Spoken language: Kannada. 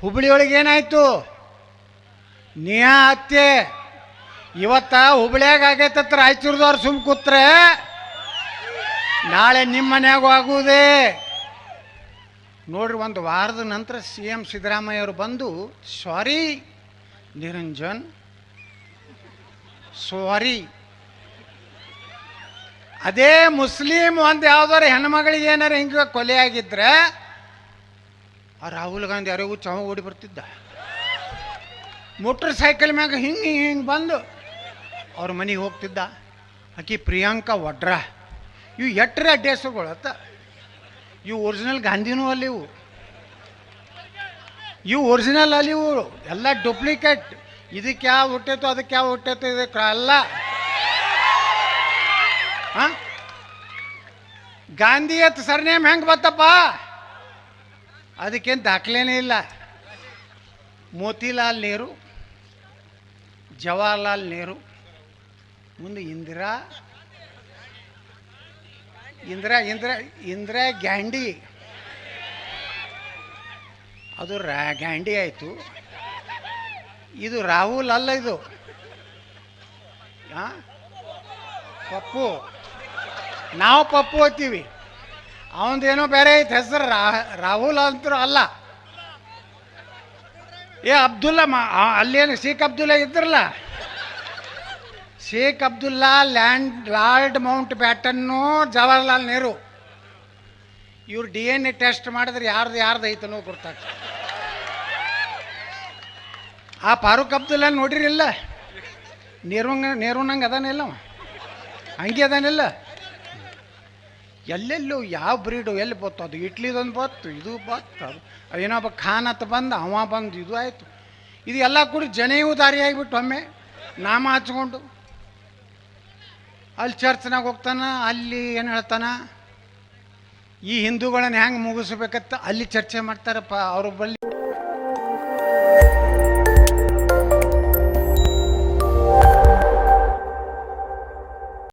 ಹುಬ್ಳಿಯೊಳಗೆ ಏನಾಯ್ತು? ನಿಯಾ ಹತ್ಯೆ. ಇವತ್ತ ಹುಬ್ಳ್ಯಾಗ ಆಗೈತತ್ರ ರಾಯಚೂರ್ದವ್ರು ಸುಮ್ ಕೂತ್ರೆ ನಾಳೆ ನಿಮ್ಮ ಮನ್ಯಾಗೂ ಆಗುವುದೇ ನೋಡ್ರಿ. ಒಂದು ವಾರದ ನಂತರ CM ಸಿದ್ದರಾಮಯ್ಯವರು ಬಂದು ಸಾರಿ ನಿರಂಜನ್, ಸಾರಿ. ಅದೇ ಮುಸ್ಲಿಂ ಒಂದು ಯಾವ್ದಾರು ಹೆಣ್ಮಗಳಿಗೆ ಏನಾರು ಹಿಂಗೆ ಕೊಲೆ ಆಗಿದ್ರೆ ಆ ರಾಹುಲ್ ಗಾಂಧಿ ಯಾರಿಗೂ ಚಾವ ಓಡಿ ಬರ್ತಿದ್ದ. ಮೋಟ್ರ್ ಸೈಕಲ್ ಮ್ಯಾಗ ಹಿಂಗೆ ಹಿಂಗೆ ಬಂದು ಅವ್ರ ಮನೆಗೆ ಹೋಗ್ತಿದ್ದ. ಆಕಿ ಪ್ರಿಯಾಂಕಾ ವಡ್ರಾ, ಇವು ಎಟ್ಟರೆ ಅಡ್ಡೇಸುಗಳತ್ತ. ಇವು ಒರಿಜಿನಲ್ ಗಾಂಧಿನೂ ಅಲ್ಲಿ, ಇವು ಒರಿಜಿನಲ್ ಅಲ್ಲಿ, ಇವು ಎಲ್ಲ ಡೂಪ್ಲಿಕೇಟ್. ಇದಕ್ಕೆ ಯಾವ ಹುಟ್ಟೈತೋ ಅದಕ್ಕೆ ಯಾವ ಹುಟ್ಟೈತೋ ಇದಕ್ಕೆ ಅಲ್ಲ. ಹಾಂ, ಗಾಂಧಿ ಅತ್ ಸರ್ನೇಮ್ ಹೆಂಗೆ ಬತ್ತಪ್ಪ? ಅದಕ್ಕೇನು ದಾಖಲೆನೇ ಇಲ್ಲ. ಮೋತಿಲಾಲ್ ನೆಹರು, ಜವಾಹರ್ಲಾಲ್ ನೆಹರು, ಮುಂದೆ ಇಂದಿರಾ ಗ್ಯಾಂಡಿ, ಅದು ಗ್ಯಾಂಡಿ ಆಯಿತು. ಇದು ರಾಹುಲ್ ಅಲ್ಲ, ಇದು ಪಪ್ಪು. ನಾವು ಪಪ್ಪು ಹೋಗ್ತೀವಿ, ಅವನದೇನೋ ಬೇರೆ ಐತೆ ಹೆಸರು. ರಾಹುಲ್ ಅಂತರೂ ಅಲ್ಲ. ಅಬ್ದುಲ್ಲಾ ಅಲ್ಲೇನು ಶೇಖ್ ಅಬ್ದುಲ್ಲಾ ಇದ್ರಲ್ಲ, ಶೇಖ್ ಅಬ್ದುಲ್ಲಾ ಲಾರ್ಡ್ ಮೌಂಟ್ ಬ್ಯಾಟನ್ನು, ಜವಾಹರ್ಲಾಲ್ ನೆಹರು, ಇವ್ರು DNA ಟೆಸ್ಟ್ ಮಾಡಿದ್ರೆ ಯಾರ್ದು ಐತನೋ ಗೊತ್ತಾಗ್ತದೆ. ಆ ಫಾರೂಕ್ ಅಬ್ದುಲ್ಲಾ ನೋಡಿರಿಲ್ಲ, ನೆಹರುನಂಗೆ ಅದಾನಿಲ್ಲ, ಹಂಗೆ ಅದಾನಿಲ್ಲ. ಎಲ್ಲೆಲ್ಲೂ ಯಾವ ಬ್ರೀಡು ಎಲ್ಲಿ ಬತ್ತು? ಅದು ಇಟ್ಲಿದೊಂದು ಬತ್ತು, ಇದು ಬತ್ತು, ಅದು ಏನೊಬ್ಬ ಖಾನ್ ಅಂತ ಬಂದು ಅವ ಬಂದು ಇದು ಆಯಿತು. ಇದು ಎಲ್ಲ ಕೂಡ ಜನೆಯೂ ದಾರಿ ಆಗಿಬಿಟ್ಟು ಒಮ್ಮೆ ನಾಮ ಹಚ್ಕೊಂಡು ಅಲ್ಲಿ ಚರ್ಚ್ನಾಗ ಹೋಗ್ತಾನ, ಅಲ್ಲಿ ಏನು ಹೇಳ್ತಾನ, ಈ ಹಿಂದೂಗಳನ್ನ ಹೆಂಗೆ ಮುಗಿಸ್ಬೇಕತ್ತ ಅಲ್ಲಿ ಚರ್ಚೆ ಮಾಡ್ತಾರಪ್ಪ ಅವ್ರ ಬಳಿ.